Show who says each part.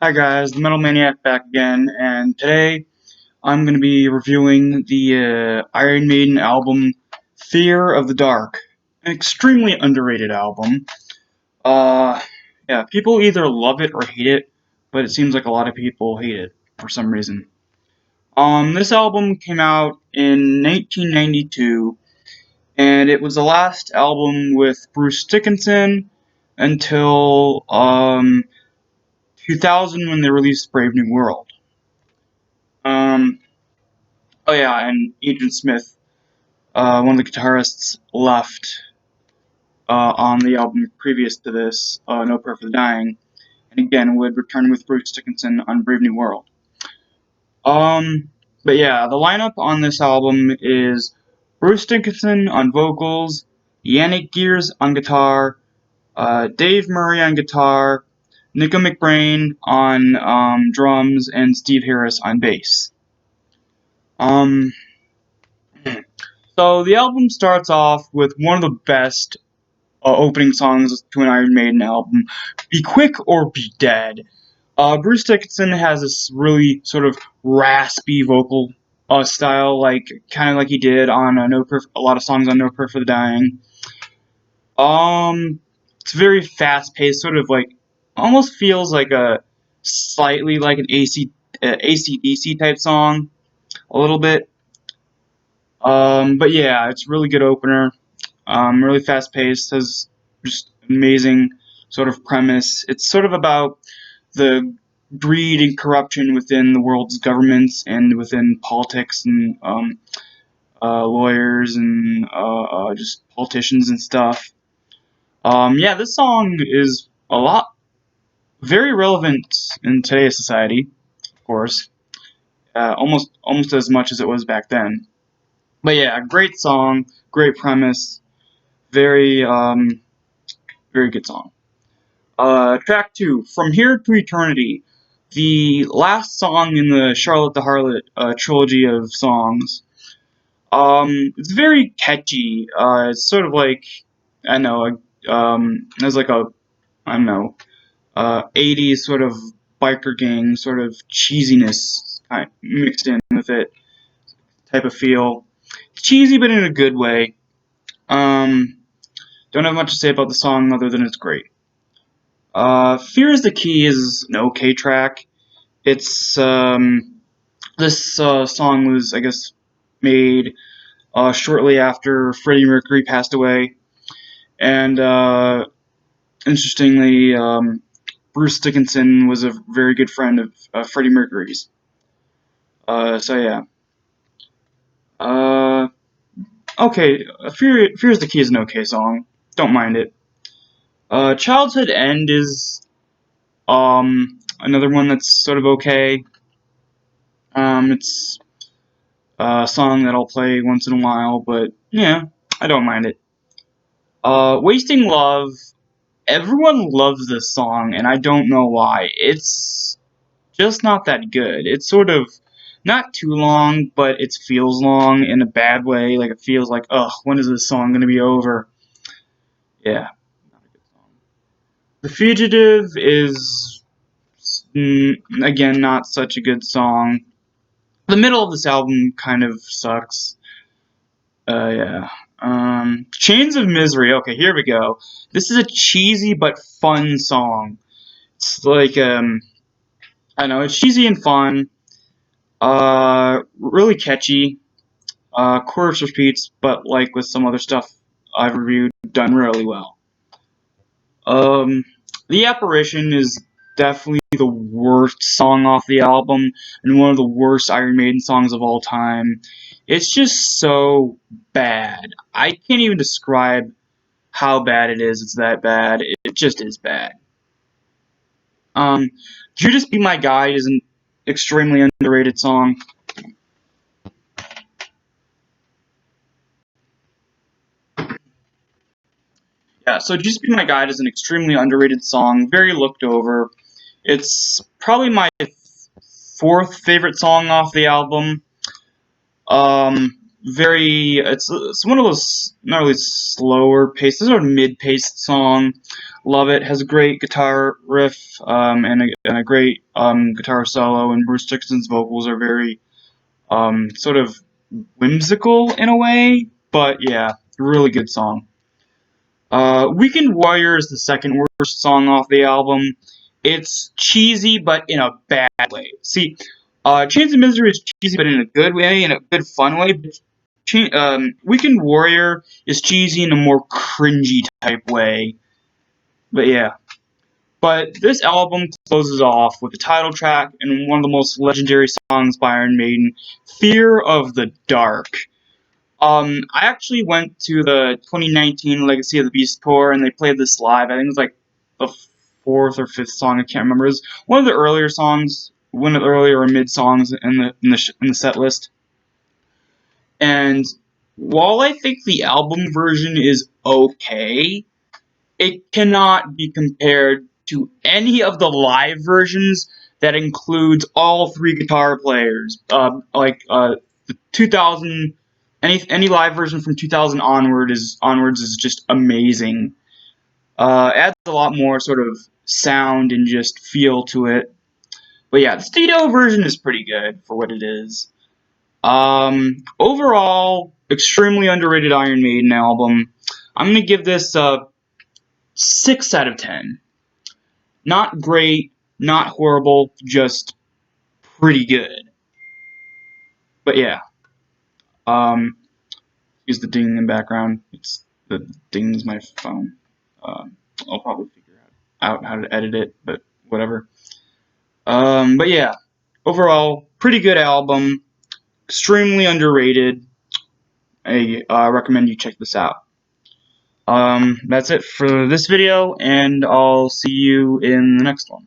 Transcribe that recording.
Speaker 1: Hi guys, the Metal Maniac back again, and today I'm going to be reviewing the Iron Maiden album Fear of the Dark, an extremely underrated album. Uh, yeah, people either love it or hate it, but it seems like a lot of people hate it for some reason. This album came out in 1992, and it was the last album with Bruce Dickinson until 2000 when they released Brave New World. Um, oh yeah, and Agent Smith, one of the guitarists, left on the album previous to this, No Prayer for the Dying, and again would return with Bruce Dickinson on Brave New World. But yeah, the lineup on this album is Bruce Dickinson on vocals, Yannick Gears on guitar, Dave Murray on guitar, Nico McBrain on drums, and Steve Harris on bass. Um, So the album starts off with one of the best opening songs to an Iron Maiden album, "Be Quick or Be Dead." Bruce Dickinson has this really sort of raspy vocal style, kind of like he did on a lot of songs on No Prayer for the Dying. It's very fast paced, sort of like almost feels like a slightly like an AC/DC type song, a little bit. But yeah, it's a really good opener. Really fast paced, has just amazing sort of premise. It's sort of about the greed and corruption within the world's governments and within politics and lawyers and just politicians and stuff. Yeah, this song is very relevant in today's society, of course, almost as much as it was back then. But yeah, great song, great premise, very very good song. Track 2, From Here to Eternity, the last song in the Charlotte the Harlot trilogy of songs. It's very catchy. It's sort of like, I don't know, there's like a, I don't know, 80s sort of biker gang sort of cheesiness mixed in with it type of feel. Cheesy, but in a good way. Um, don't have much to say about the song other than it's great. Fear is the Key is an okay track. It's this song was, I guess, made shortly after Freddie Mercury passed away, and interestingly, Bruce Dickinson was a very good friend of Freddie Mercury's. So yeah. Uh, okay, Fear is the Key is an okay song. Don't mind it. Childhood End is another one that's sort of okay. It's a song that I'll play once in a while, but yeah, I don't mind it. Wasting Love, everyone loves this song, and I don't know why. It's just not that good. It's sort of not too long, but it feels long in a bad way. Like, it feels like, ugh, when is this song gonna be over? Yeah, not a good song. The Fugitive is, again, not such a good song. The middle of this album kind of sucks. Yeah. Chains of Misery. Okay, here we go. This is a cheesy but fun song. It's like, I don't know, it's cheesy and fun. Really catchy. Chorus repeats, but like with some other stuff I've reviewed, done really well. The Apparition is definitely the worst song off the album and one of the worst Iron Maiden songs of all time. It's just so bad. I can't even describe how bad it is. It's that bad. It just is bad. Judas Be My Guide is an extremely underrated song. Yeah, so Just Be My Guide is an extremely underrated song, very looked over. It's probably my fourth favorite song off the album. It's one of those not really slower paced, sort of mid-paced song. love it. Has a great guitar riff and a great guitar solo, and Bruce Dickinson's vocals are very sort of whimsical in a way, but yeah, really good song. Weekend Warrior is the second worst song off the album. It's cheesy, but in a bad way. See, Chains of Misery is cheesy, but in a good way, in a good, fun way. Weekend Warrior is cheesy in a more cringy type way. But yeah. But this album closes off with the title track and one of the most legendary songs by Iron Maiden, Fear of the Dark. I actually went to the 2019 Legacy of the Beast tour, and they played this live. I think it was like the fourth or fifth song. I can't remember. It was one of the earlier songs, one of the earlier mid songs in the set list. And while I think the album version is okay, it cannot be compared to any of the live versions that includes all three guitar players. The 2000, any live version from 2000 onwards is just amazing. Adds a lot more sort of sound and just feel to it. But yeah, the studio version is pretty good for what it is. Overall, extremely underrated Iron Maiden album. I'm gonna give this 6 out of 10. Not great, not horrible, just pretty good. But yeah, use the ding in the background. It's the ding's my phone. I'll probably figure out how to edit it, but whatever. But yeah, overall, pretty good album. Extremely underrated. I recommend you check this out. That's it for this video, and I'll see you in the next one.